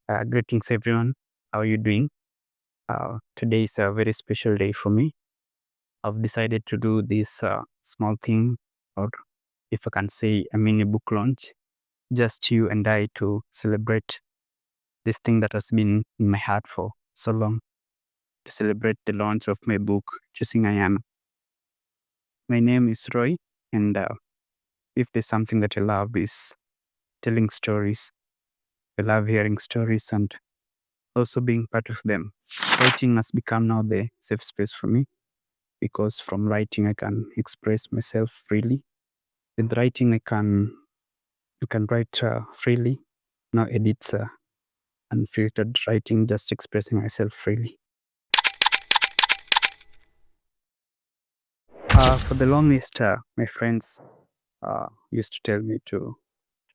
Greetings, everyone. How are you doing? Today is a very special day for me. I've decided to do this small thing, or if I can say, a mini book launch, just you and I to celebrate this thing that has been in my heart for so long, to celebrate the launch of my book, Chasing Ayana. My name is Roy, and if there's something that I love is telling stories. I love hearing stories and also being part of them. Writing has become now the safe space for me because from writing I can express myself freely. With writing you can write freely, no edits, unfiltered writing, just expressing myself freely. For the longest, my friends used to tell me to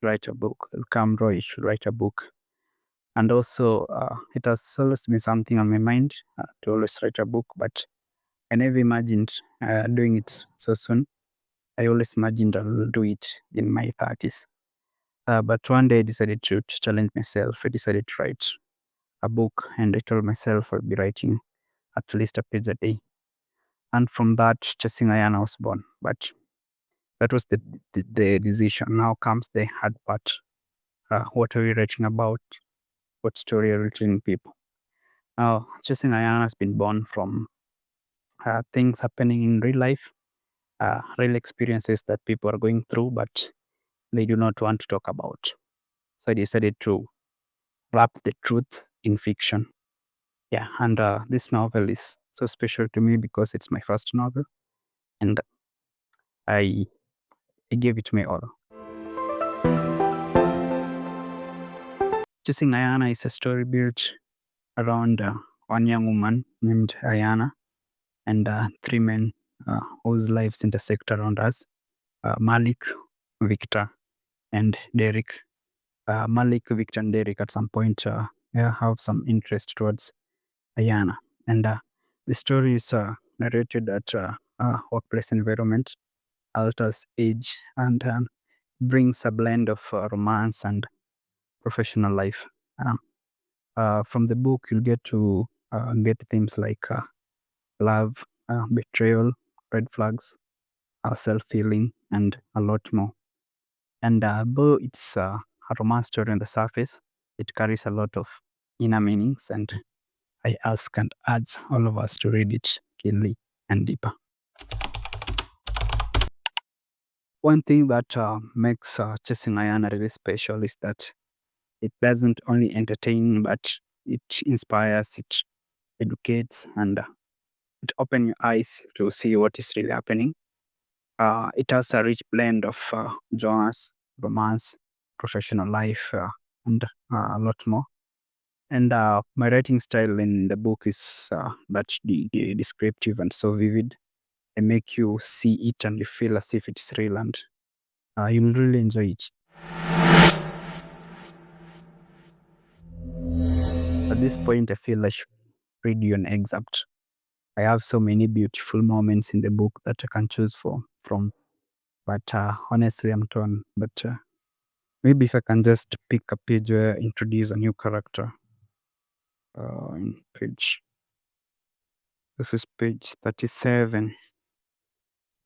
write a book. Come, Roy, you should write a book. And also, it has always been something on my mind to always write a book, but I never imagined doing it so soon. I always imagined I'll do it in my 30s. But one day I decided to challenge myself. I decided to write a book, and I told myself I'll be writing at least a page a day. And from that, Chasing Ayana was born. But that was the decision. Now comes the hard part. What are we writing about? What story are we telling people? Now, Chasing Ayana has been born from things happening in real life, real experiences that people are going through, but they do not want to talk about. So I decided to wrap the truth in fiction. Yeah, and this novel is so special to me because it's my first novel, and I, I gave it my all. Chasing Ayana is a story built around one young woman named Ayana and three men whose lives intersect around us: Malik, Victor, and Derek. Malik, Victor, and Derek at some point have some interest towards Ayana. And the story is narrated at a workplace environment, alters age, and brings a blend of romance and professional life. Um, from the book, you'll get to get themes like love, betrayal, red flags, self-healing, and a lot more. And though it's a romance story on the surface, it carries a lot of inner meanings, and I ask and urge all of us to read it keenly and deeper. One thing that makes Chasing Ayana really special is that it doesn't only entertain, but it inspires, it educates, and it opens your eyes to see what is really happening. It has a rich blend of genres, romance, professional life, and a lot more. And my writing style in the book is the descriptive and so vivid. I make you see it and you feel as if it's real, and you'll really enjoy it. At this point, I feel I should read you an excerpt. I have so many beautiful moments in the book that I can choose from, but honestly, I'm torn. But maybe if I can just pick a page where I introduce a new character. In page, this is page 37.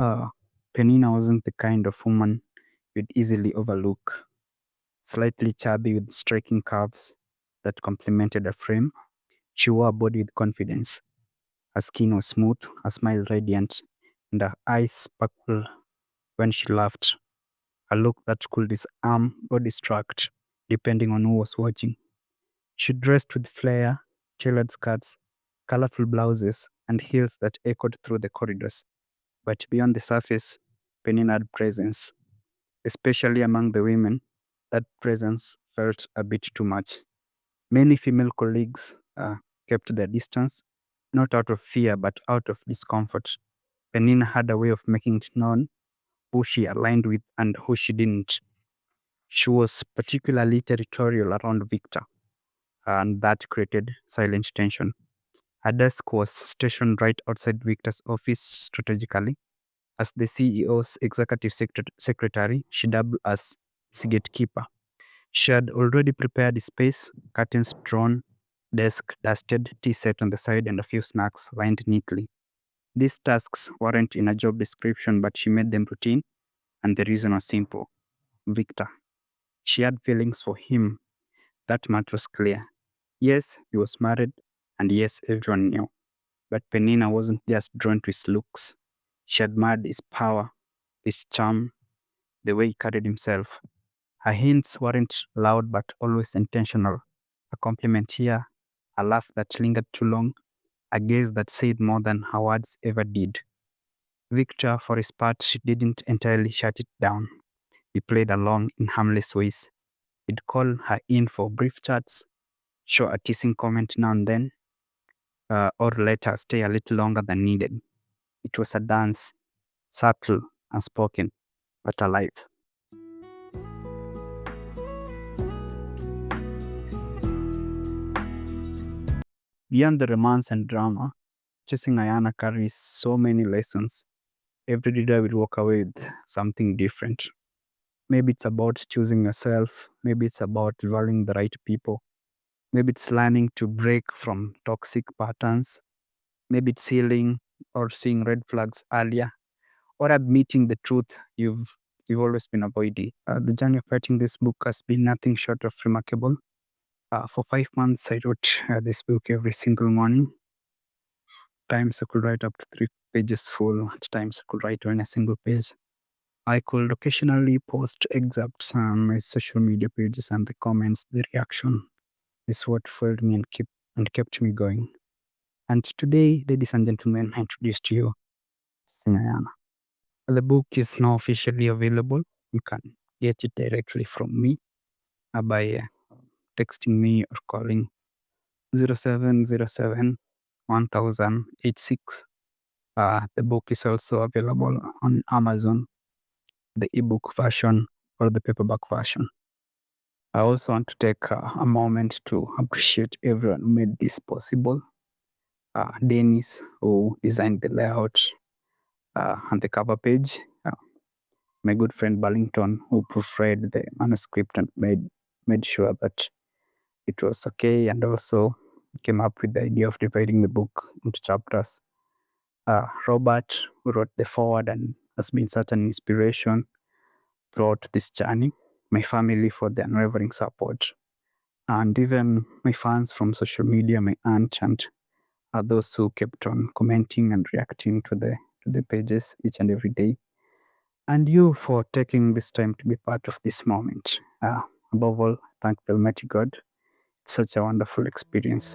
Uh, Penina wasn't the kind of woman you'd easily overlook. Slightly chubby with striking curves that complemented her frame, she wore a body with confidence. Her skin was smooth, her smile radiant, and her eyes sparkled when she laughed. A look that could disarm or distract, depending on who was watching. She dressed with flair, tailored skirts, colorful blouses, and heels that echoed through the corridors. But beyond the surface, Penina had presence, especially among the women. That presence felt a bit too much. Many female colleagues kept their distance, not out of fear, but out of discomfort. Penina had a way of making it known who she aligned with and who she didn't. She was particularly territorial around Victor, and that created silent tension. Her desk was stationed right outside Victor's office strategically. As the CEO's executive secretary, she doubled as his gatekeeper. She had already prepared the space, curtains drawn, desk dusted, tea set on the side, and a few snacks lined neatly. These tasks weren't in a job description, but she made them routine, and the reason was simple: Victor. She had feelings for him. That much was clear. Yes, he was married, and yes, everyone knew. But Penina wasn't just drawn to his looks. She admired his power, his charm, the way he carried himself. Her hints weren't loud but always intentional. A compliment here, a laugh that lingered too long, a gaze that said more than her words ever did. Victor, for his part, didn't entirely shut it down. He played along in harmless ways. He'd call her in for brief chats, show a teasing comment now and then, or let her stay a little longer than needed. It was a dance, subtle, unspoken, but alive. Beyond the romance and drama, chasing Ayana carries so many lessons. Every reader will walk away with something different. Maybe it's about choosing yourself, maybe it's about valuing the right people, maybe it's learning to break from toxic patterns, maybe it's healing or seeing red flags earlier, or admitting the truth you've always been avoiding. The journey of writing this book has been nothing short of remarkable. For 5 months, I wrote this book every single morning. Times I could write up to 3 pages full. At times I could write on a single page. I could occasionally post excerpts on my social media pages, and the comments, the reaction is what fueled me and kept me going. And today, ladies and gentlemen, I introduce to you Ayana. The book is now officially available. You can get it directly from me by texting me or calling 0707 1086. The book is also available on Amazon, the ebook version or the paperback version. I also want to take a moment to appreciate everyone who made this possible. Dennis, who designed the layout and the cover page. My good friend Burlington, who proofread the manuscript and made sure that it was okay, and also came up with the idea of dividing the book into chapters. Robert, who wrote the foreword and has been such an inspiration throughout this journey. My family for the unwavering support, and even my fans from social media, my aunt, and those who kept on commenting and reacting to the pages each and every day. And you for taking this time to be part of this moment. Above all, thank the Almighty God. It's such a wonderful experience.